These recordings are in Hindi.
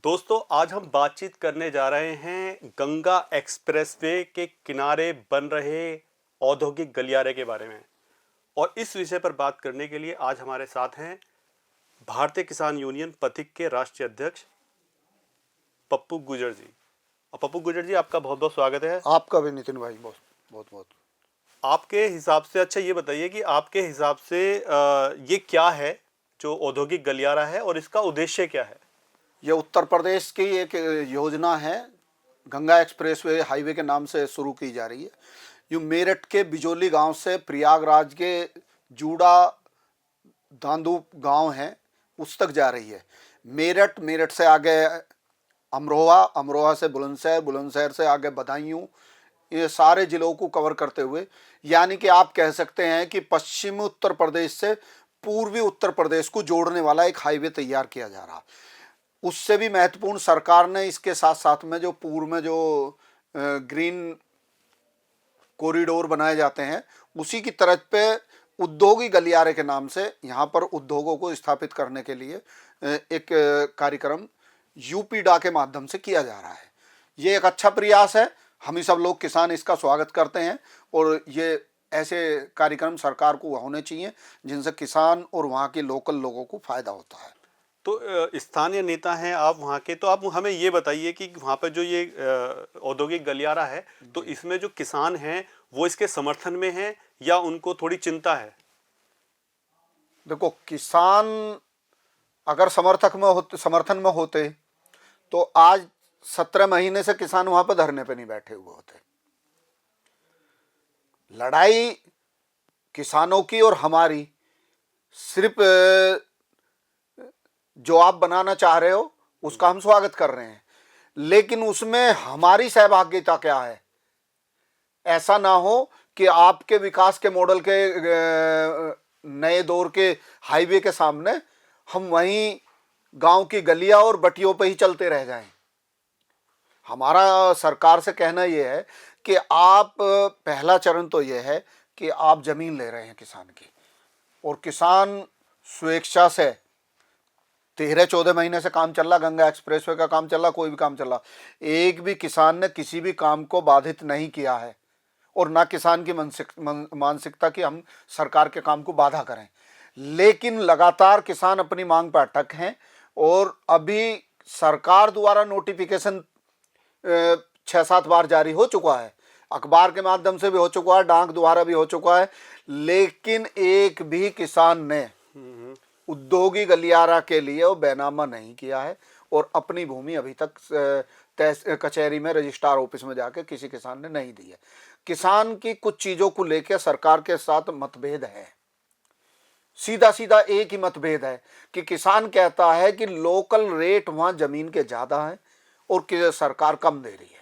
दोस्तों, आज हम बातचीत करने जा रहे हैं गंगा एक्सप्रेसवे के किनारे बन रहे औद्योगिक गलियारे के बारे में। और इस विषय पर बात करने के लिए आज हमारे साथ हैं भारतीय किसान यूनियन पथिक के राष्ट्रीय अध्यक्ष पप्पू गुर्जर जी। और पप्पू गुर्जर जी, आपका बहुत बहुत स्वागत है। आपका भी नितिन भाई बहुत बहुत बहुत। आपके हिसाब से, अच्छा ये बताइए कि आपके हिसाब से ये क्या है जो औद्योगिक गलियारा है और इसका उद्देश्य क्या है? ये उत्तर प्रदेश की एक योजना है, गंगा एक्सप्रेसवे हाईवे के नाम से शुरू की जा रही है। ये मेरठ के बिजोली गांव से प्रयागराज के जूड़ा दांदू गांव है उस तक जा रही है। मेरठ से आगे अमरोहा, अमरोहा से बुलंदशहर, बुलंदशहर से आगे बदायूं, ये सारे जिलों को कवर करते हुए, यानी कि आप कह सकते हैं कि पश्चिमी उत्तर प्रदेश से पूर्वी उत्तर प्रदेश को जोड़ने वाला एक हाईवे तैयार किया जा रहा। उससे भी महत्वपूर्ण, सरकार ने इसके साथ साथ में जो पूर्व में जो ग्रीन कॉरिडोर बनाए जाते हैं उसी की तरफ पे उद्योगी गलियारे के नाम से यहाँ पर उद्योगों को स्थापित करने के लिए एक कार्यक्रम यूपीडा के माध्यम से किया जा रहा है। ये एक अच्छा प्रयास है, हम ही सब लोग किसान इसका स्वागत करते हैं और ये ऐसे कार्यक्रम सरकार को होने चाहिए जिनसे किसान और वहाँ के लोकल लोगों को फायदा होता है। तो स्थानीय नेता हैं आप वहाँ के, तो आप हमें ये बताइए कि वहाँ पर जो ये औद्योगिक गलियारा है, तो इसमें जो किसान हैं वो इसके समर्थन में हैं या उनको थोड़ी चिंता है? देखो, किसान अगर समर्थन में होते तो आज 17 महीने से किसान वहां पर धरने पे नहीं बैठे हुए होते। लड़ाई किसानों की और हमारी, सिर्फ जो आप बनाना चाह रहे हो उसका हम स्वागत कर रहे हैं, लेकिन उसमें हमारी सहभागिता क्या है? ऐसा ना हो कि आपके विकास के मॉडल के नए दौर के हाईवे के सामने हम वहीं गांव की गलियां और बटियों पे ही चलते रह जाएं। हमारा सरकार से कहना यह है कि आप, पहला चरण तो यह है कि आप जमीन ले रहे हैं किसान की, और किसान स्वेच्छा से 13-14 महीने से काम चल रहा, गंगा एक्सप्रेसवे का काम चल रहा, कोई भी काम चल रहा, एक भी किसान ने किसी भी काम को बाधित नहीं किया है और ना किसान की मानसिकता कि हम सरकार के काम को बाधा करें। लेकिन लगातार किसान अपनी मांग पर अटक हैं और अभी सरकार द्वारा नोटिफिकेशन 6-7 बार जारी हो चुका है, अखबार के माध्यम से भी हो चुका है, डाक द्वारा भी हो चुका है, लेकिन एक भी किसान ने उद्योगी गलियारा के लिए वो बैनामा नहीं किया है और अपनी भूमि अभी तक कचहरी में, रजिस्ट्रार ऑफिस में जाके किसी किसान ने नहीं दी है। किसान की कुछ चीजों को लेकर सरकार के साथ मतभेद है, सीधा सीधा एक ही मतभेद है कि किसान कहता है कि लोकल रेट वहां जमीन के ज्यादा है और कि सरकार कम दे रही है।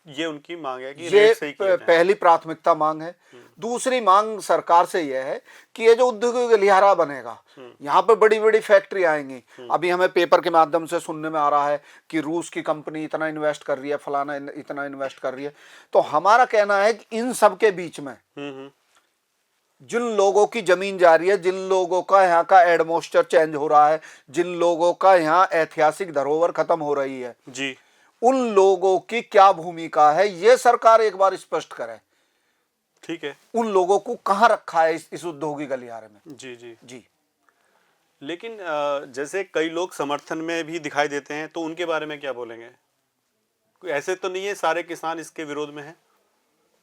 ये उनकी मांग है कि ये रेट सही किया जाए। पहली प्राथमिकता मांग है। दूसरी मांग सरकार से यह है कि ये जो उद्योग गलियारा बनेगा, यहाँ पर बड़ी बड़ी फैक्ट्री आएंगी। अभी हमें पेपर के माध्यम से सुनने में आ रहा है कि रूस की कंपनी इतना इन्वेस्ट कर रही है, फलाना इतना इन्वेस्ट कर रही है। तो हमारा कहना है कि इन सब के बीच में जिन लोगों की जमीन जा रही है, जिन लोगों का यहाँ का एडमोस्टर चेंज हो रहा है, जिन लोगों का यहाँ ऐतिहासिक धरोहर खत्म हो रही है जी, उन लोगों की क्या भूमिका है ये सरकार एक बार स्पष्ट करे। ठीक है, उन लोगों को कहां रखा है इस उद्योगी गलियारे में? जी जी जी। लेकिन जैसे कई लोग समर्थन में भी दिखाई देते हैं, तो उनके बारे में क्या बोलेंगे? कोई ऐसे तो नहीं है सारे किसान इसके विरोध में हैं?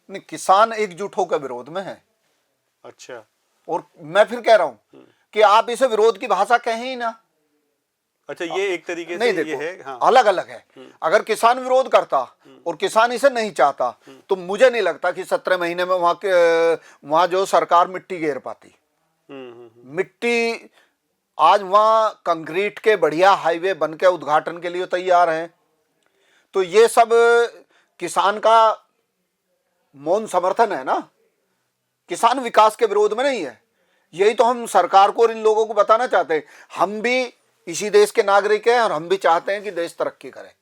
नहीं, किसान एकजुट होकर विरोध में है। अच्छा। और मैं फिर कह रहा हूं कि आप इसे विरोध की भाषा कहें ही ना। अच्छा, ये एक तरीके नहीं, से देखो, ये है, हाँ। अलग अलग है। अगर किसान विरोध करता और किसान इसे नहीं चाहता तो मुझे नहीं लगता कि 17 महीने में वहां जो सरकार मिट्टी घेर पाती। मिट्टी आज वहां कंक्रीट के बढ़िया हाईवे बनकर उद्घाटन के लिए तैयार हैं। तो ये सब किसान का मौन समर्थन है ना, किसान विकास के विरोध में नहीं है। यही तो हम सरकार को और इन लोगों को बताना चाहते हैं। हम भी इसी देश के नागरिक हैं और हम भी चाहते हैं कि देश तरक्की करे,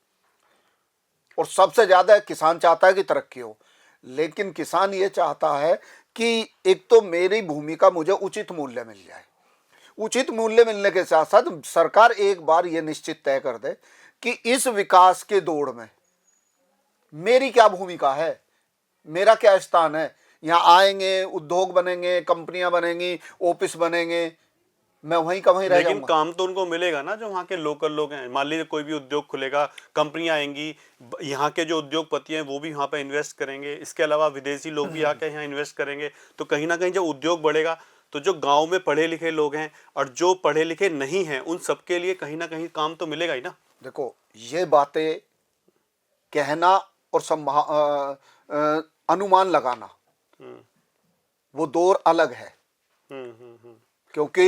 और सबसे ज्यादा किसान चाहता है कि तरक्की हो। लेकिन किसान ये चाहता है कि एक तो मेरी भूमि का मुझे उचित मूल्य मिल जाए, उचित मूल्य मिलने के साथ साथ सरकार एक बार ये निश्चित तय कर दे कि इस विकास के दौड़ में मेरी क्या भूमिका है, मेरा क्या स्थान है। यहाँ आएंगे, उद्योग बनेंगे, कंपनियां बनेंगी, ऑफिस बनेंगे, मैं वहीं का वहीं रह लेकिन जाऊंगा। काम तो उनको मिलेगा ना, जो वहाँ के लोकल लोग हैं। मान लीजिए कोई भी उद्योग खुलेगा, कंपनियां आएंगी, यहाँ के जो उद्योगपति हैं वो भी वहाँ पे इन्वेस्ट करेंगे, इसके अलावा विदेशी लोग भी आके यहाँ इन्वेस्ट करेंगे। तो कहीं ना कहीं जब उद्योग बढ़ेगा तो जो गांव में पढ़े लिखे लोग हैं और जो पढ़े लिखे नहीं हैं उन सबके लिए कहीं ना कहीं काम तो मिलेगा ही ना। देखो, ये बातें कहना और अनुमान लगाना, वो दौर अलग है। क्योंकि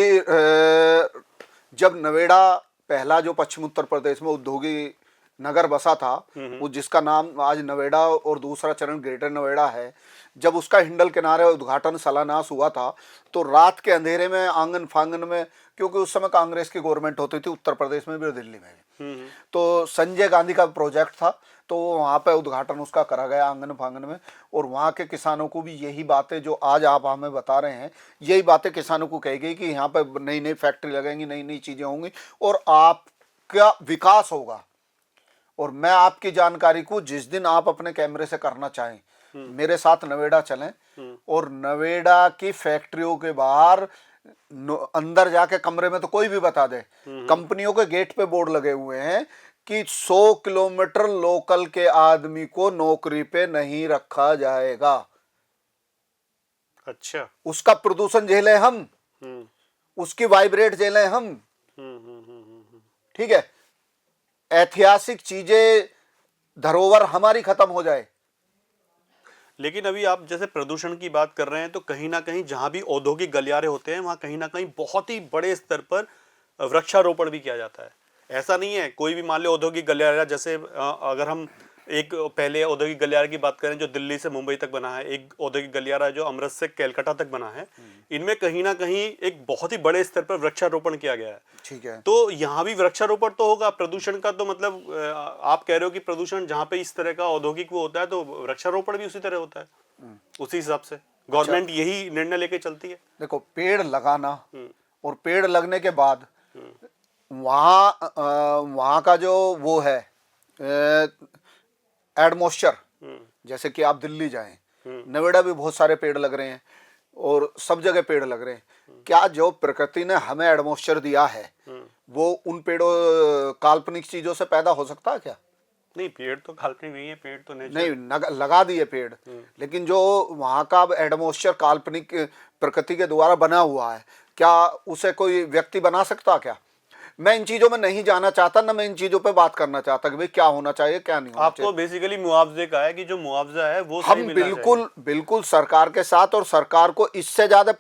जब नोएडा पहला जो पश्चिम उत्तर प्रदेश में औद्योगिक नगर बसा था, वो जिसका नाम आज नोएडा और दूसरा चरण ग्रेटर नोएडा है, जब उसका हिंडल किनारे उद्घाटन शिलान्यास हुआ था तो रात के अंधेरे में आंगन फांगन में, क्योंकि उस समय कांग्रेस की गवर्नमेंट होती थी उत्तर प्रदेश में भी और दिल्ली में भी, तो संजय गांधी का प्रोजेक्ट था, तो वहाँ पे उद्घाटन उसका करा गया आंगन फांगन में। और वहाँ के किसानों को भी यही बातें जो आज आप हमें बता रहे हैं, यही बातें किसानों को कही गई कि यहाँ पे नई नई फैक्ट्री लगेंगी, नई नई चीज़ें होंगी और आपका विकास होगा। और मैं आपकी जानकारी को जिस दिन आप अपने कैमरे से करना चाहें, मेरे साथ नोएडा चलें और नोएडा की फैक्ट्रियों के बाहर अंदर जाके कमरे में तो कोई भी बता दे, कंपनियों के गेट पे बोर्ड लगे हुए हैं कि 100 किलोमीटर लोकल के आदमी को नौकरी पे नहीं रखा जाएगा। अच्छा, उसका प्रदूषण झेले हम, उसकी वाइब्रेट झेले हम, ठीक है, ऐतिहासिक चीजें, धरोहर हमारी खत्म हो जाए। लेकिन अभी आप जैसे प्रदूषण की बात कर रहे हैं तो कहीं ना कहीं जहां भी औद्योगिक गलियारे होते हैं वहां कहीं ना कहीं बहुत ही बड़े स्तर पर वृक्षारोपण भी किया जाता है। ऐसा नहीं है कोई भी मान लो औद्योगिक गलियारा, जैसे अगर हम एक पहले औद्योगिक गलियारे की बात करें जो दिल्ली से मुंबई तक बना है, एक औद्योगिक गलियारा जो अमृत से कलकत्ता तक बना है, इनमें कहीं ना कहीं एक बहुत ही बड़े स्तर पर वृक्षारोपण किया गया है। ठीक है, तो यहाँ भी वृक्षारोपण तो होगा। प्रदूषण का तो मतलब आप कह रहे हो कि प्रदूषण जहाँ पे इस तरह का औद्योगिक वो होता है तो वृक्षारोपण भी उसी तरह होता है। उसी हिसाब से गवर्नमेंट यही निर्णय लेके चलती है। देखो, पेड़ लगाना और पेड़ लगने के बाद वहाँ का जो वो है एटमॉस्फेयर, जैसे कि आप दिल्ली जाएं, नोएडा भी बहुत सारे पेड़ लग रहे हैं और सब जगह पेड़ लग रहे हैं। क्या जो प्रकृति ने हमें एटमॉस्फेयर दिया है वो उन पेड़ों काल्पनिक चीजों से पैदा हो सकता है क्या? नहीं, पेड़ तो काल्पनिक नहीं है, पेड़ तो नहीं, लगा दिए पेड़, लेकिन जो वहाँ का एटमॉस्फेयर काल्पनिक प्रकृति के द्वारा बना हुआ है, क्या उसे कोई व्यक्ति बना सकता क्या? मैं इन चीजों में नहीं जाना चाहता, ना मैं इन चीजों पे बात करना चाहता कि भाई क्या होना चाहिए क्या नहीं होना चाहिए। आपको बेसिकली मुआवजे का है कि जो मुआवजा है वो हम बिल्कुल सरकार के साथ, और सरकार को इससे ज्यादा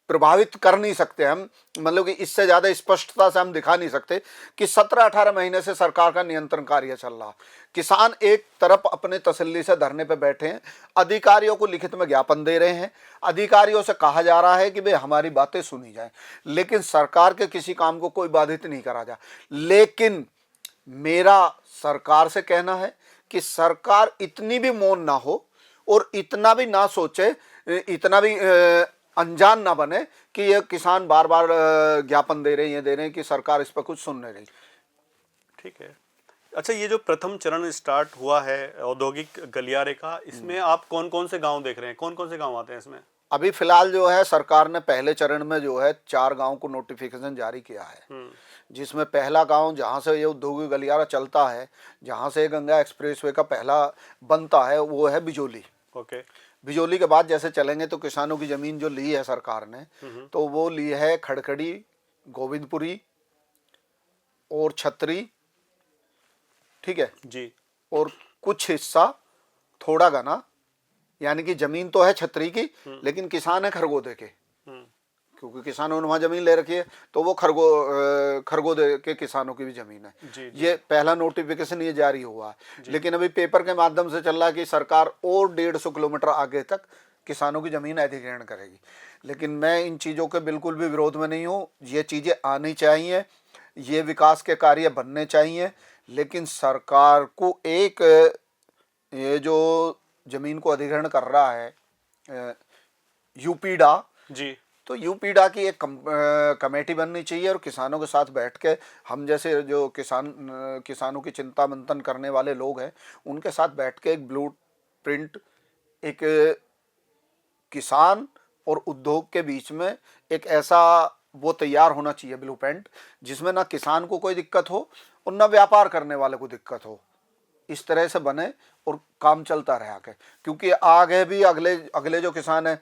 प्रभावित कर नहीं सकते हम, मतलब कि इससे ज्यादा स्पष्टता से हम दिखा नहीं सकते कि 17-18 महीने से सरकार का नियंत्रण कार्य चल रहा। किसान एक तरफ अपने तसल्ली से धरने पे बैठे हैं, अधिकारियों को लिखित में ज्ञापन दे रहे हैं, अधिकारियों से कहा जा रहा है कि भाई हमारी बातें सुनी जाए, लेकिन सरकार के किसी काम को कोई बाधित नहीं करा जा। लेकिन मेरा सरकार से कहना है कि सरकार इतनी भी मौन ना हो और इतना भी ना सोचे, इतना भी अनजान ना बने कि ये किसान बार बार ज्ञापन दे रहे हैं कि सरकार इस पर कुछ सुन नहीं रही। ठीक है। अच्छा, ये जो प्रथम चरण स्टार्ट हुआ है औद्योगिक गलियारे का, इसमें आप कौन कौन से गांव देख रहे हैं, कौन कौन से गांव आते हैं इसमें? अभी फिलहाल जो है सरकार ने पहले चरण में जो है 4 गांव को नोटिफिकेशन जारी किया है, जिसमें पहला गांव जहां से ये औद्योगिक गलियारा चलता है, जहां से गंगा एक्सप्रेसवे का पहला बनता है, वो है बिजोली। ओके। बिजोली के बाद जैसे चलेंगे तो किसानों की जमीन जो ली है सरकार ने, तो वो ली है खड़खड़ी, गोविंदपुरी और छतरी, ठीक है जी, और कुछ हिस्सा थोड़ा घना, यानी कि जमीन तो है छतरी की लेकिन किसान है खरगोदे के, क्योंकि किसानों ने वहाँ जमीन ले रखी है, तो वो खरगोदे के किसानों की भी जमीन है। जी। ये पहला नोटिफिकेशन ये जारी हुआ है, लेकिन अभी पेपर के माध्यम से चल रहा है कि सरकार और 150 किलोमीटर आगे तक किसानों की जमीन अधिग्रहण करेगी। लेकिन मैं इन चीज़ों के बिल्कुल भी विरोध में नहीं हूँ, ये चीज़ें आनी चाहिए, ये विकास के कार्य बनने चाहिए, लेकिन सरकार को एक ये जो जमीन को अधिग्रहण कर रहा है यूपीडा, जी। तो यूपीडा की एक कमेटी बननी चाहिए और किसानों के साथ बैठ के हम जैसे जो किसानों की चिंता मंथन करने वाले लोग हैं उनके साथ बैठ के एक ब्लू प्रिंट, एक किसान और उद्योग के बीच में एक ऐसा वो तैयार होना चाहिए ब्लूप्रिंट जिसमें ना किसान को कोई दिक्कत हो और ना व्यापार करने वाले को दिक्कत हो। इस तरह से बने और काम चलता रहे आगे, क्योंकि आगे भी अगले अगले जो किसान है,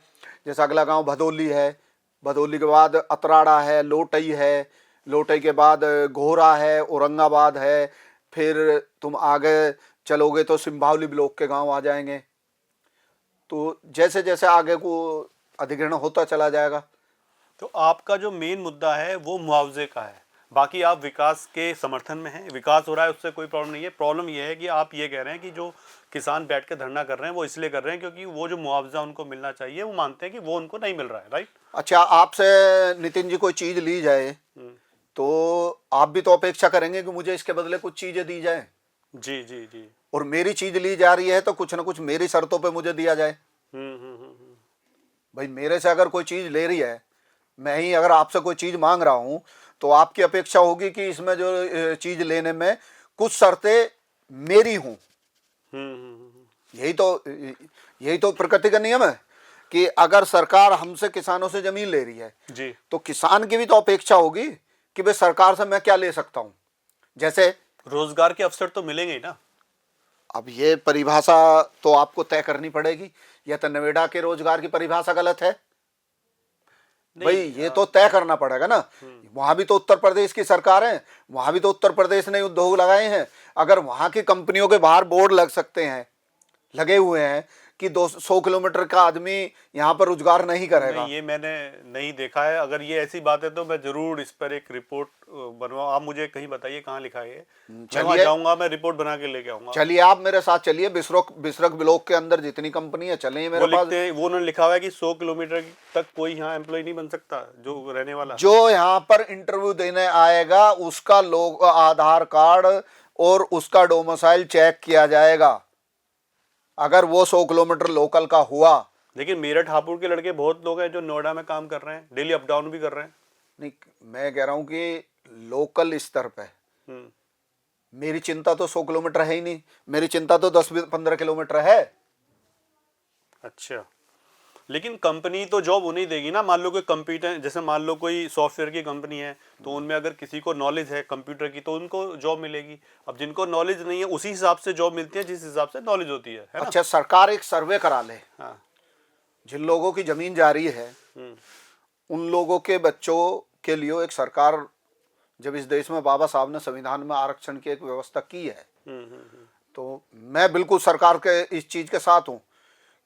जैसे अगला गांव भदोली है, भदोली के बाद अतराड़ा है, लोटई है, लोटई के बाद घोरा है, औरंगाबाद है, फिर तुम आगे चलोगे तो सिंभावली ब्लॉक के गांव आ जाएंगे। तो जैसे जैसे आगे को अधिग्रहण होता चला जाएगा। तो आपका जो मेन मुद्दा है वो मुआवजे का है, बाकी आप विकास के समर्थन में हैं, विकास हो रहा है उससे कोई प्रॉब्लम नहीं है। प्रॉब्लम ये है कि आप ये कह रहे हैं कि जो किसान बैठ के धरना कर रहे हैं वो इसलिए कर रहे हैं क्योंकि वो जो मुआवजा उनको मिलना चाहिए वो मानते हैं कि वो उनको नहीं मिल रहा है, राइट? अच्छा, आपसे नितिन जी कोई चीज ली जाए तो आप भी तो अपेक्षा करेंगे कि मुझे इसके बदले कुछ चीजें दी जाए। जी जी जी। और मेरी चीज ली जा रही है तो कुछ ना कुछ मेरी शर्तों पे मुझे दिया जाए। भाई मेरे से अगर कोई चीज ले रही है, मैं ही अगर आपसे कोई चीज मांग रहा हूं तो आपकी अपेक्षा होगी कि इसमें जो चीज लेने में कुछ शर्तें मेरी हों। यही तो प्रकृति का नियम है कि अगर सरकार हमसे किसानों से जमीन ले रही है जी। तो किसान की भी तो अपेक्षा होगी कि भाई सरकार से मैं क्या ले सकता हूं। जैसे रोजगार के अवसर तो मिलेंगे ही ना। अब ये परिभाषा तो आपको तय करनी पड़ेगी, या तो नोएडा के रोजगार की परिभाषा गलत है भाई, ये तो तय करना पड़ेगा ना। वहां भी तो उत्तर प्रदेश की सरकार है, वहां भी तो उत्तर प्रदेश ने उद्योग लगाए हैं। अगर वहां की कंपनियों के बाहर बोर्ड लग सकते हैं, लगे हुए हैं कि 200 किलोमीटर का आदमी यहाँ पर रोजगार नहीं करेगा। नहीं, ये मैंने नहीं देखा है। अगर ये ऐसी बात है तो मैं जरूर इस पर एक रिपोर्ट बनवाऊं। आप मुझे कहीं बताइए कहाँ लिखा है। मैं वहाँ जाऊंगा, मैं रिपोर्ट बना के लेके आऊंगा। चलिए आप मेरे साथ चलिए, बिसरक ब्लॉक के अंदर जितनी कंपनी है चलिए मेरे पास। वो उन्होंने लिखा हुआ है कि 100 किलोमीटर तक कोई यहाँ एम्प्लॉय नहीं बन सकता जो रहने वाला। जो यहाँ पर इंटरव्यू देने आएगा उसका लोग आधार कार्ड और उसका डोमिसाइल चेक किया जाएगा। अगर वो 100 किलोमीटर लोकल का हुआ। लेकिन मेरठ हापुड़ के लड़के बहुत लोग हैं जो नोएडा में काम कर रहे हैं, डेली अप डाउन भी कर रहे हैं। नहीं, मैं कह रहा हूं कि लोकल स्तर पे मेरी चिंता तो 100 किलोमीटर है ही नहीं, मेरी चिंता तो 10-15 किलोमीटर है। अच्छा, लेकिन कंपनी तो जॉब उन्हें देगी ना। मान लो कोई कंप्यूटर, जैसे मान लो कोई सॉफ्टवेयर की कंपनी है तो उनमें अगर किसी को नॉलेज है कंप्यूटर की तो उनको जॉब मिलेगी। अब जिनको नॉलेज नहीं है उसी हिसाब से जॉब मिलती है जिस हिसाब से नॉलेज होती है ना? अच्छा, सरकार एक सर्वे करा ले। हाँ। जिन लोगों की जमीन जा रही है उन लोगों के बच्चों के लिए एक सरकार, जब इस देश में बाबा साहब ने संविधान में आरक्षण की एक व्यवस्था की है तो मैं बिल्कुल सरकार के इस चीज के साथ हूं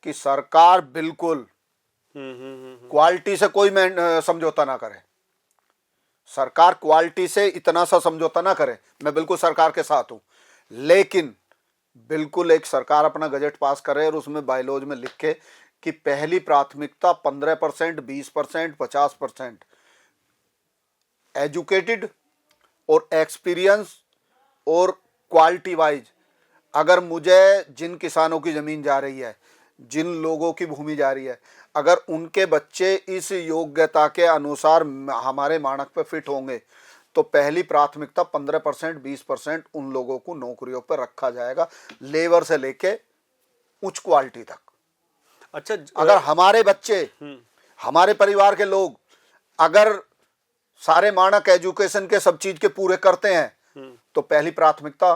कि सरकार बिल्कुल क्वालिटी से कोई समझौता ना करे। सरकार क्वालिटी से इतना सा समझौता ना करे, मैं बिल्कुल सरकार के साथ हूं। लेकिन बिल्कुल एक सरकार अपना बजट पास करे और उसमें बायलॉज में लिखे कि पहली प्राथमिकता 15%, 20%, 50% एजुकेटेड और एक्सपीरियंस और क्वालिटी वाइज। अगर मुझे जिन किसानों की जमीन जा रही है, जिन लोगों की भूमि जा रही है, अगर उनके बच्चे इस योग्यता के अनुसार हमारे मानक पे फिट होंगे तो पहली प्राथमिकता 15%, 20% उन लोगों को नौकरियों पर रखा जाएगा, लेबर से लेके उच्च क्वालिटी तक। अच्छा, अगर हमारे बच्चे, हमारे परिवार के लोग अगर सारे मानक एजुकेशन के सब चीज के पूरे करते हैं तो पहली प्राथमिकता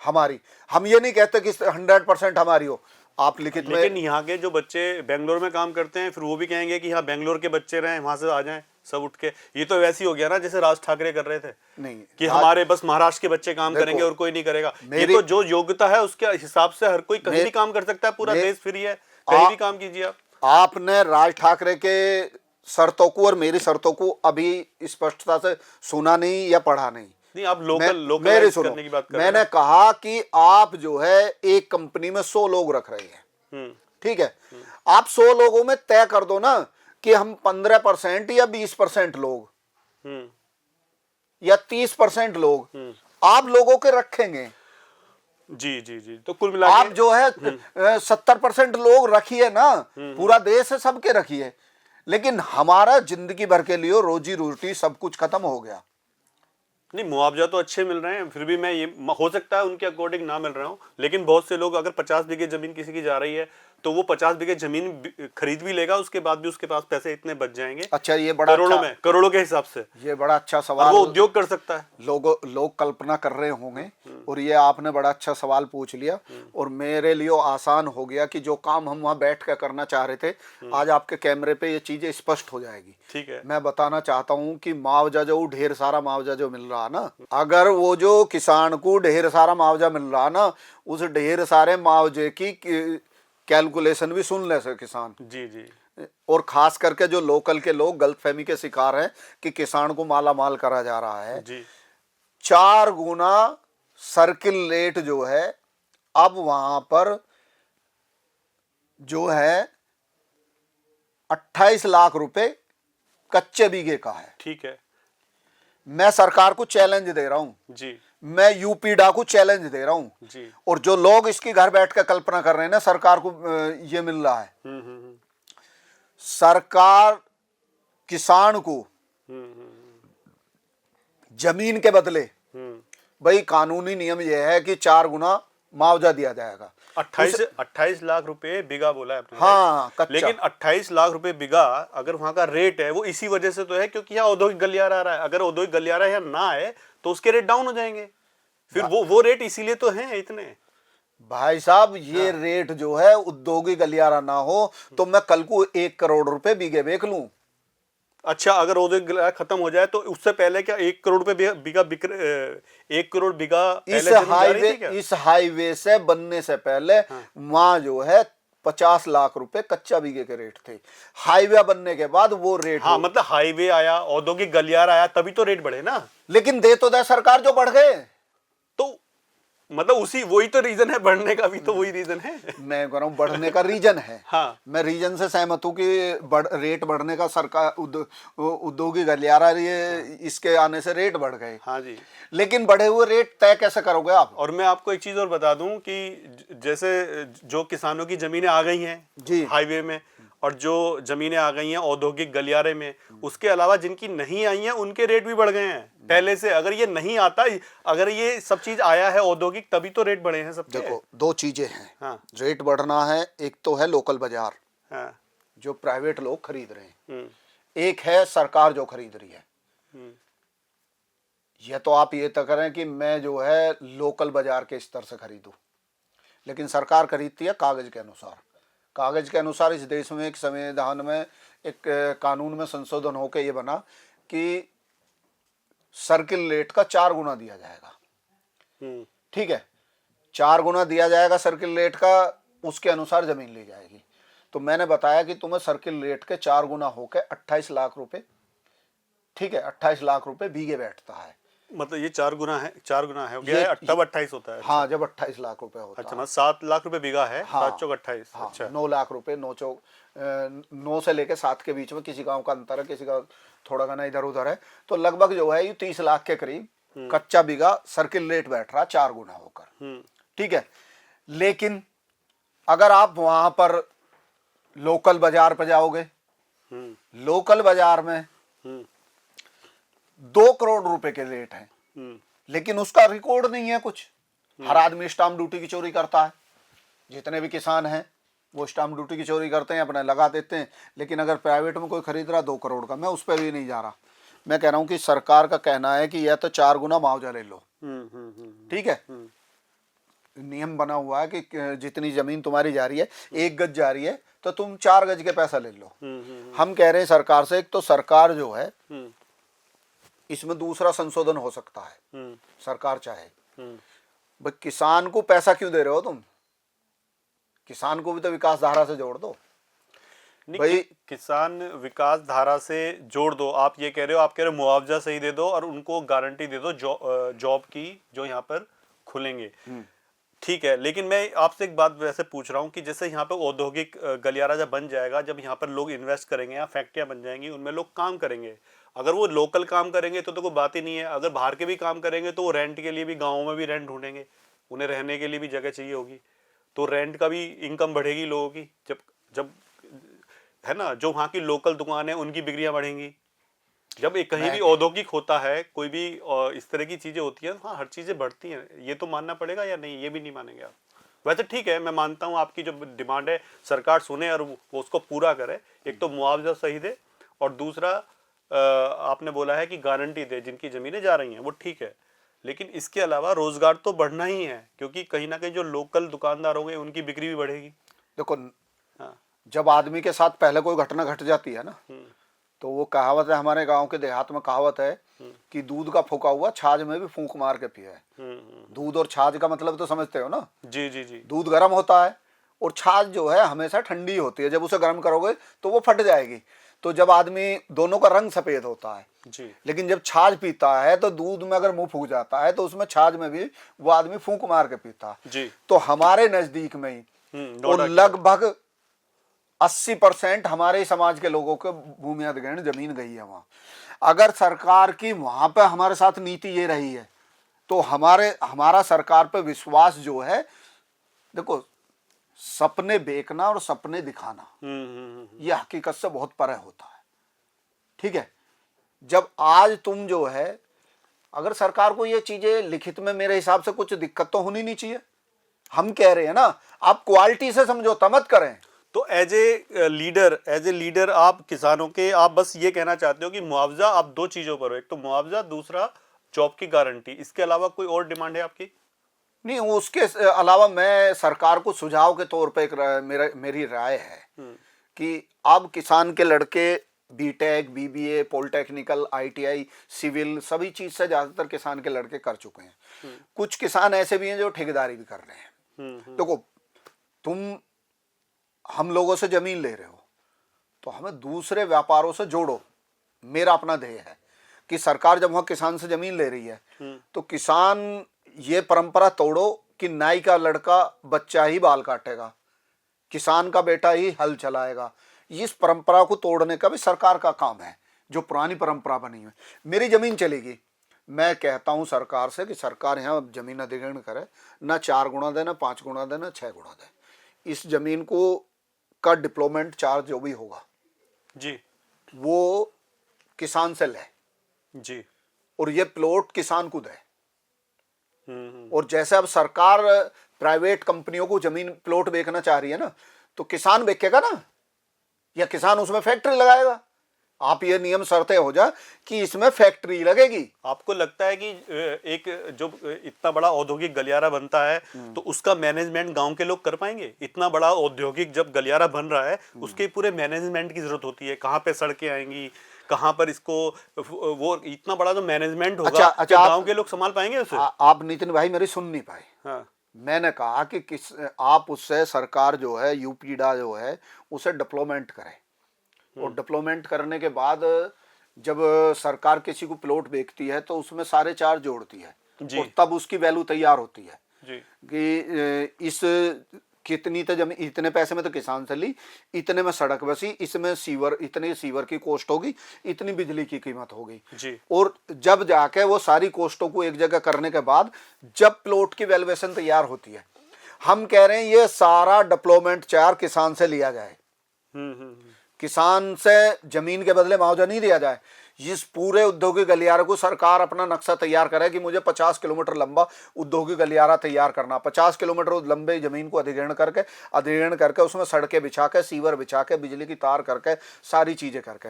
हमारी। हम ये नहीं कहते कि 100% हमारी हो, आप लिखित में। लेकिन यहाँ के जो बच्चे बेंगलोर में काम करते हैं फिर वो भी कहेंगे कि हाँ बेंगलोर के बच्चे रहे, वहां से आ जाएं सब उठ के। ये तो वैसे ही हो गया ना जैसे राज ठाकरे कर रहे थे नहीं कि हमारे बस महाराष्ट्र के बच्चे काम करेंगे और कोई नहीं करेगा। ये तो जो योग्यता है उसके हिसाब से हर कोई कहीं भी काम कर सकता है, पूरा देश फ्री है, कहीं भी काम कीजिए आप। आपने राज ठाकरे के शर्तों को और मेरी शर्तों को अभी स्पष्टता से सुना नहीं या पढ़ा नहीं। नहीं, आप लोकल करने की बात कर रहे हैं। मैंने कहा कि आप जो है एक कंपनी में 100 लोग रख रहे हैं, ठीक है, आप 100 लोगों में तय कर दो ना कि हम 15% या 20% लोग या 30% लोग आप लोगों के रखेंगे। जी जी जी। तो कुल मिला आप जो है 70% लोग रखिए ना, पूरा देश है सबके रखिए, लेकिन हमारा जिंदगी भर के लिए रोजी रोटी सब कुछ खत्म हो गया। नहीं, मुआवजा तो अच्छे मिल रहे हैं, फिर भी मैं ये हो सकता है उनके अकॉर्डिंग ना मिल रहा हूँ, लेकिन बहुत से लोग अगर 50 बीघे जमीन किसी की जा रही है तो वो 50 बीघे जमीन खरीद भी लेगा, उसके बाद भी उसके पास पैसे इतने बच जाएंगे, अच्छा, ये बड़ा करोड़ों अच्छा, में, करोड़ों के हिसाब से, ये बड़ा अच्छा और सवाल वो उद्योग कर सकता है। लोग कल्पना कर रहे होंगे, और ये आपने बड़ा अच्छा सवाल पूछ लिया, और मेरे लिए आसान हो गया कि जो काम हम वहाँ बैठ कर करना चाह रहे थे, आज आपके कैमरे पे ये चीजें स्पष्ट हो जाएगी। ठीक है। मैं बताना चाहता हूँ कि मुआवजा जो ढेर सारा मुआवजा जो मिल रहा ना, अगर वो जो किसान को ढेर सारा मुआवजा मिल रहा ना, उस ढेर सारे मुआवजे की कैलकुलेशन भी सुन ले सके किसान। जी जी। और खास करके जो लोकल के लोग गलतफहमी के शिकार हैं कि किसान को माला माल करा जा रहा है। जी। 4 गुना सर्किल रेट जो है अब वहां पर जो है 28 लाख रुपए कच्चे बीघे का है। ठीक है। मैं सरकार को चैलेंज दे रहा हूं जी मैं यूपीडा को चैलेंज दे रहा हूं जी। और जो लोग इसकी घर बैठ कर कल्पना कर रहे हैं ना, सरकार को ये मिल रहा है। सरकार किसान को जमीन के बदले, भाई कानूनी नियम यह है कि 4 गुना मुआवजा दिया जाएगा। 28 लाख रुपए बीघा बोला है आपने। हाँ, कच्चा। लेकिन 28 लाख रुपए बीघा अगर वहां का रेट है, वो इसी वजह से तो है क्योंकि यहाँ औद्योगिक गलियारा आ रहा है। अगर औद्योगिक गलियारा यहाँ ना आए तो उसके रेट डाउन हो जाएंगे, फिर वो रेट इसीलिए तो हैं इतने। भाई साहब, ये रेट जो है औद्योगिक गलियारा ना हो तो मैं कल को 1 करोड़ रुपए बीघे बेच लूं। अच्छा, अगर औद्योगिक गलियारा खत्म हो जाए तो उससे पहले क्या 1 करोड़ रुपए बीघा 1 करोड़ बीघा इस हाईवे से बनने से पहले वहां जो है 50 लाख रुपए कच्चा बीघे के रेट थे। हाईवे बनने के बाद वो रेट, हाँ, मतलब हाईवे आया, औद्योगिक गलियारा आया, तभी तो रेट बढ़े ना। लेकिन दे तो दे सरकार जो बढ़ गए, तो मतलब वही तो रीजन है बढ़ने का, भी तो वही रीजन है। मैं कह रहा हूं बढ़ने का रीजन है। हाँ। मैं रीजन से सहमत हूं कि रेट बढ़ने का सरकार औद्योगिक गलियारा इसके आने से रेट बढ़ गए। हाँ जी। लेकिन बढ़े हुए रेट तय कैसे करोगे आप? और मैं आपको एक चीज और बता दूं कि जैसे जो किसानों की जमीनें आ गई हैं जी हाईवे में, और जो जमीनें आ गई हैं औद्योगिक गलियारे में, उसके अलावा जिनकी नहीं आई हैं उनके रेट भी बढ़ गए हैं पहले से। अगर ये नहीं आता, अगर ये सब चीज आया है औद्योगिक, तभी तो रेट बढ़े हैं सबके। देखो, 2 चीजें हैं। हाँ। रेट बढ़ना है, एक तो है लोकल बाजार, हाँ। जो प्राइवेट लोग खरीद रहे हैं, एक है सरकार जो खरीद रही है। यह तो आप ये तय करें कि मैं जो है लोकल बाजार के स्तर से खरीदूं, लेकिन सरकार खरीदती है कागज के अनुसार। कागज के अनुसार इस देश में एक संविधान में, एक कानून में संशोधन होकर ये बना कि सर्किल रेट का 4 गुना दिया जाएगा। ठीक है, 4 गुना दिया जाएगा सर्किल रेट का, उसके अनुसार जमीन ली जाएगी। तो मैंने बताया कि तुम्हें सर्किल रेट के 4 गुना होकर 28 लाख रुपए, ठीक है, 28 लाख रुपए बीघे बैठता है। मतलब ये 4 गुना है, 4 गुना है, गया है, तब 28 होता है। हाँ, जब 28 लाख रुपए होता है। अच्छा, मतलब 7 लाख रुपए बीघा है। हाँ, 7 चौक 28। हाँ, अच्छा, 9 लाख रुपए, 9 से लेके 7 के बीच में, किसी गांव का अंतर है, किसी का थोड़ा गाना इधर उधर है, तो लगभग जो है ये 30 लाख के करीब कच्चा बीघा सर्किल रेट बैठ रहा 4 गुना होकर। ठीक है, लेकिन अगर आप वहां पर लोकल बाजार पर जाओगे, लोकल बाजार में 2 करोड़ रुपए के रेट हैं, लेकिन उसका रिकॉर्ड नहीं है कुछ। हर आदमी स्टाम्प ड्यूटी की चोरी करता है, जितने भी किसान हैं वो स्टाम्प ड्यूटी की चोरी करते हैं, अपने लगा देते हैं। लेकिन अगर प्राइवेट में कोई खरीद रहा 2 करोड़ का, मैं उस पर भी नहीं जा रहा। मैं कह रहा हूं कि सरकार का कहना है कि यह तो 4 गुना मुआवजा ले लो। ठीक है, नियम बना हुआ है कि जितनी जमीन तुम्हारी जा रही है, 1 गज जा रही है तो तुम 4 गज के पैसा ले लो। हम कह रहे हैं सरकार से, एक तो सरकार जो है इसमें दूसरा संशोधन हो सकता है, सरकार चाहे। भाई किसान को पैसा क्यों दे रहे हो तुम? किसान को भी तो विकास धारा से जोड़ दो भाई। किसान विकास धारा से जोड़ दो, आप ये कह रहे हो। आप कह रहे हो मुआवजा सही दे दो और उनको गारंटी दे दो जॉब की जो यहाँ पर खुलेंगे। ठीक है, लेकिन मैं आपसे एक बात वैसे पूछ रहा हूँ कि जैसे यहाँ पे औद्योगिक गलियारा जब बन जाएगा, जब यहाँ पर लोग इन्वेस्ट करेंगे, यहाँ फैक्ट्रियाँ बन जाएंगी, उनमें लोग काम करेंगे। अगर वो लोकल काम करेंगे तो कोई बात ही नहीं है। अगर बाहर के भी काम करेंगे तो वो रेंट के लिए भी, गाँव में भी रेंट ढूंढेंगे, उन्हें रहने के लिए भी जगह चाहिए होगी, तो रेंट का भी इनकम बढ़ेगी लोगों की। जब है ना, जो वहाँ की लोकल दुकान है उनकी बिक्रियां बढ़ेंगी। जब एक कहीं भी औद्योगिक होता है, कोई भी इस तरह की चीजें होती हैं, हाँ हर चीजें बढ़ती हैं, ये तो मानना पड़ेगा या नहीं, ये भी नहीं मानेंगे आप? वैसे ठीक है, मैं मानता हूँ आपकी जो डिमांड है सरकार सुने और वो उसको पूरा करे। एक तो मुआवजा सही दे, और दूसरा आपने बोला है कि गारंटी दे, जिनकी जमीनें जा रही हैं वो ठीक है, लेकिन इसके अलावा रोजगार तो बढ़ना ही है, क्योंकि कहीं ना कहीं जो लोकल दुकानदार होंगे उनकी बिक्री भी बढ़ेगी। देखो, हाँ। जब आदमी के साथ पहले कोई घटना घट जाती है ना, तो वो कहावत है, हमारे गांव के देहात में कहावत है कि दूध का फूका हुआ छाछ में भी फूंक मार के पिया है। दूध और छाछ का मतलब तो समझते हो ना? जी जी जी। दूध गर्म होता है और छाछ जो है हमेशा ठंडी होती है, जब उसे गर्म करोगे तो वो फट जाएगी। तो जब आदमी, दोनों का रंग सफेद होता है जी। लेकिन जब छाछ पीता है तो दूध में अगर मुंह फूक जाता है तो उसमें छाछ में भी वो आदमी फूंक मार के पीता है। जी। तो हमारे नजदीक में ही और लगभग 80% हमारे समाज के लोगों के भूमि अधिग्रहण जमीन गई है वहां। अगर सरकार की वहां पे हमारे साथ नीति ये रही है तो हमारा सरकार पे विश्वास जो है, देखो सपने बेचना और सपने दिखाना ये हकीकत से बहुत परे होता है। ठीक है, जब आज तुम जो है, अगर सरकार को ये चीजें लिखित में, मेरे हिसाब से कुछ दिक्कत तो होनी नहीं चाहिए। हम कह रहे हैं ना, आप क्वालिटी से समझौता मत करें। तो एज ए लीडर आप किसानों के, आप बस ये कहना चाहते हो कि मुआवजा, आप दो चीजों पर हो, एक तो मुआवजा, दूसरा जॉब की गारंटी, इसके अलावा कोई और डिमांड है आपकी? नहीं, उसके अलावा मैं सरकार को सुझाव के तौर पे मेरी राय है कि अब किसान के लड़के BTech, BBA, polytechnical, ITI, civil, सभी चीज से ज्यादातर किसान के लड़के कर चुके हैं। कुछ किसान ऐसे भी हैं जो ठेकेदारी भी कर रहे हैं। देखो, तुम हम लोगों से जमीन ले रहे हो तो हमें दूसरे व्यापारों से जोड़ो। मेरा अपना ध्येय है कि सरकार जब वहां किसान से जमीन ले रही है तो किसान, ये परंपरा तोड़ो कि नाई का लड़का बच्चा ही बाल काटेगा, किसान का बेटा ही हल चलाएगा। इस परंपरा को तोड़ने का भी सरकार का काम है, जो पुरानी परंपरा बनी है। मेरी जमीन चलेगी, मैं कहता हूं सरकार से कि सरकार यहाँ जमीन अधिग्रहण करे, ना 4 गुना दे, ना 5 गुना दे, ना 6 गुना दे। इस जमीन को का डिप्लोमेंट चार्ज जो भी होगा जी, वो किसान से ले जी, और ये प्लॉट किसान को दे। और जैसे अब सरकार प्राइवेट कंपनियों को जमीन प्लॉट बेचना चाह रही है ना, तो किसान बेचेगा ना, या किसान उसमें फैक्ट्री लगाएगा। आप ये नियम शर्तें हो जा कि इसमें फैक्ट्री लगेगी। आपको लगता है कि एक जो इतना बड़ा औद्योगिक गलियारा बनता है तो उसका मैनेजमेंट गांव के लोग कर पाएंगे? इतना बड़ा औद्योगिक जब गलियारा बन रहा है उसके पूरे मैनेजमेंट की जरूरत होती है, कहाँ पे सड़कें आएंगी, कहाँ पर इसको, वो इतना बड़ा जो मैनेजमेंट होगा, अच्छा, गांव के लोग संभाल पाएंगे उसे? आप नितिन भाई मेरी सुन नहीं पाए। हाँ। मैंने कहा कि आप उससे, सरकार जो है, यूपीडा जो है, उसे डिप्लोमेंट करे और डिप्लोमेंट करने के बाद जब सरकार किसी को प्लॉट बेचती है तो उसमें सारे चार्ज जोड़ती है और तब उसकी वैल्यू तैयार होती है जी। कि इस कितनी तो जमीन, इतने पैसे में तो किसान से ली, इतने में सड़क बसी, इसमें सीवर, इतने सीवर की कॉस्ट होगी, इतनी बिजली की कीमत होगी जी। और जब जाके वो सारी कॉस्टों को एक जगह करने के बाद जब प्लॉट की वैल्यूएशन तैयार होती है, हम कह रहे हैं ये सारा डिप्लोमेंट चार्ज किसान से लिया जाए। किसान से जमीन के बदले मुआवजा नहीं दिया जाए। इस पूरे उद्योगिक गलियारे को सरकार अपना नक्शा तैयार करे कि मुझे 50 किलोमीटर लंबा उद्योगिक गलियारा तैयार करना, 50 किलोमीटर लंबे जमीन को अधिग्रहण करके उसमें सड़कें बिछा के, सीवर बिछा के, बिजली की तार करके, सारी चीजें करके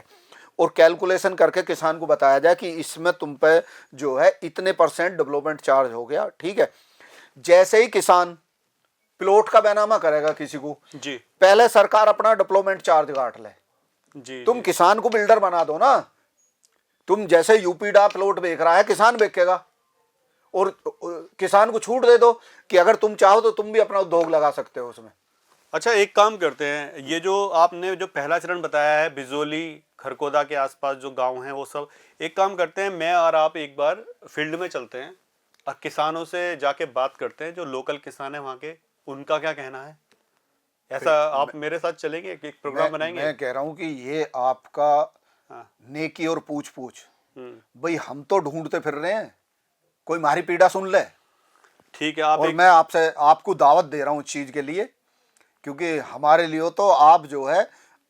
और कैलकुलेशन करके किसान को बताया जाए कि इसमें तुम पे जो है इतने % डेवलपमेंट चार्ज हो गया। ठीक है, जैसे ही किसान प्लॉट का बैनामा करेगा किसी को जी, पहले सरकार अपना डेवलपमेंट चार्ज काट ले। जी, तुम किसान को बिल्डर बना दो ना। तुम जैसे यूपीडा प्लॉट बेच रहा है, किसान बेचेगा और किसान को छूट दे दो कि अगर तुम चाहो तो तुम भी अपना उद्योग लगा सकते हो उसमें। अच्छा, एक काम करते हैं, ये जो आपने जो पहला चरण बताया है, बिजोली, खरकोदा के आसपास जो गांव हैं वो सब, एक काम करते हैं, मैं और आप एक बार फील्ड में चलते हैं और किसानों से जाके बात करते हैं, जो लोकल किसान है वहाँ के, उनका क्या कहना है। ऐसा आप मेरे साथ चलेंगे, एक प्रोग्राम बनाएंगे? मैं कह रहा हूँ कि ये आपका नेकी और पूछ भाई, हम तो ढूंढते फिर रहे हैं, कोई हमारी पीड़ा सुन ले। ठीक है, आप और मैं आपको दावत दे रहा हूँ इस चीज के लिए, क्योंकि हमारे लिए तो आप जो है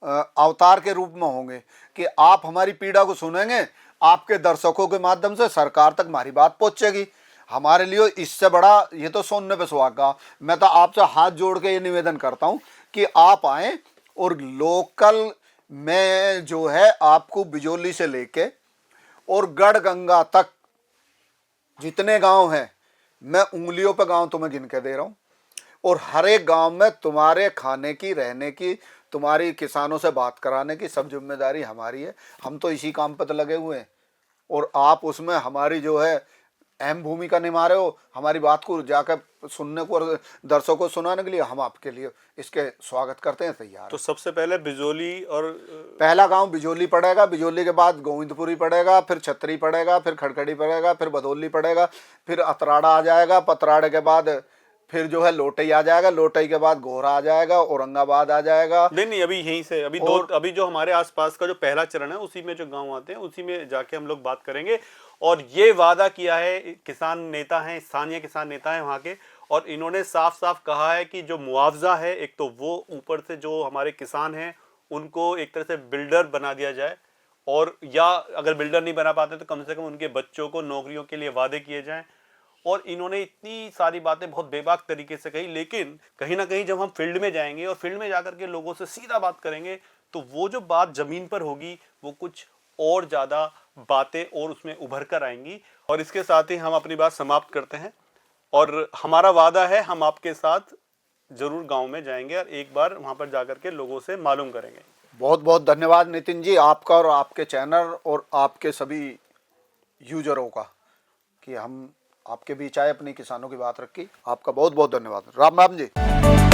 अवतार के रूप में होंगे कि आप हमारी पीड़ा को सुनेंगे, आपके दर्शकों के माध्यम से सरकार तक हमारी बात पहुंचेगी। हमारे लिए इससे बड़ा ये तो सुनने पे सुहागा। मैं तो आपसे हाथ जोड़ के ये निवेदन करता हूं कि आप आए और लोकल में जो है आपको बिजोली से लेके और गढ़गंगा तक जितने गांव हैं, मैं उंगलियों पे गांव तुम्हें गिन के दे रहा हूं, और हर एक गांव में तुम्हारे खाने की, रहने की, तुम्हारी किसानों से बात कराने की सब जिम्मेदारी हमारी है। हम तो इसी काम पे तो लगे हुए हैं, और आप उसमें हमारी जो है अहम भूमिका निभा रहे हो। हमारी बात को जाकर सुनने को और दर्शकों को सुनाने के लिए हम आपके लिए इसके स्वागत करते हैं, तैयार। तो सबसे पहले बिजोली और पहला गांव बिजोली पड़ेगा, बिजोली के बाद गोविंदपुरी पड़ेगा, फिर छतरी पड़ेगा, फिर खड़खड़ी पड़ेगा, फिर भदोली पड़ेगा, फिर अतराड़ा आ जाएगा, पतराड़े के बाद फिर जो है लोटई आ जाएगा, लोटई के बाद गोहरा आ जाएगा, औरंगाबाद आ जाएगा। नहीं, अभी यहीं से अभी जो हमारे आसपास का जो पहला चरण है उसी में जो गांव आते हैं उसी में जाके हम लोग बात करेंगे। और ये वादा किया है, किसान नेता हैं, स्थानीय किसान नेता हैं वहाँ के, और इन्होंने साफ साफ कहा है कि जो मुआवजा है, एक तो वो ऊपर से जो हमारे किसान हैं उनको एक तरह से बिल्डर बना दिया जाए, और या अगर बिल्डर नहीं बना पाते तो कम से कम उनके बच्चों को नौकरियों के लिए वादे किए जाएं। और इन्होंने इतनी सारी बातें बहुत बेबाक तरीके से कही, लेकिन कहीं ना कहीं जब हम फील्ड में जाएंगे और फील्ड में जाकर के लोगों से सीधा बात करेंगे तो वो जो बात जमीन पर होगी वो कुछ और ज़्यादा बातें और उसमें उभर कर आएंगी। और इसके साथ ही हम अपनी बात समाप्त करते हैं, और हमारा वादा है हम आपके साथ जरूर गांव में जाएंगे और एक बार वहां पर जाकर के लोगों से मालूम करेंगे। बहुत बहुत धन्यवाद नितिन जी, आपका और आपके चैनल और आपके सभी यूजरों का, कि हम आपके बीच आए, अपने किसानों की बात रखी। आपका बहुत बहुत धन्यवाद। राम राम जी।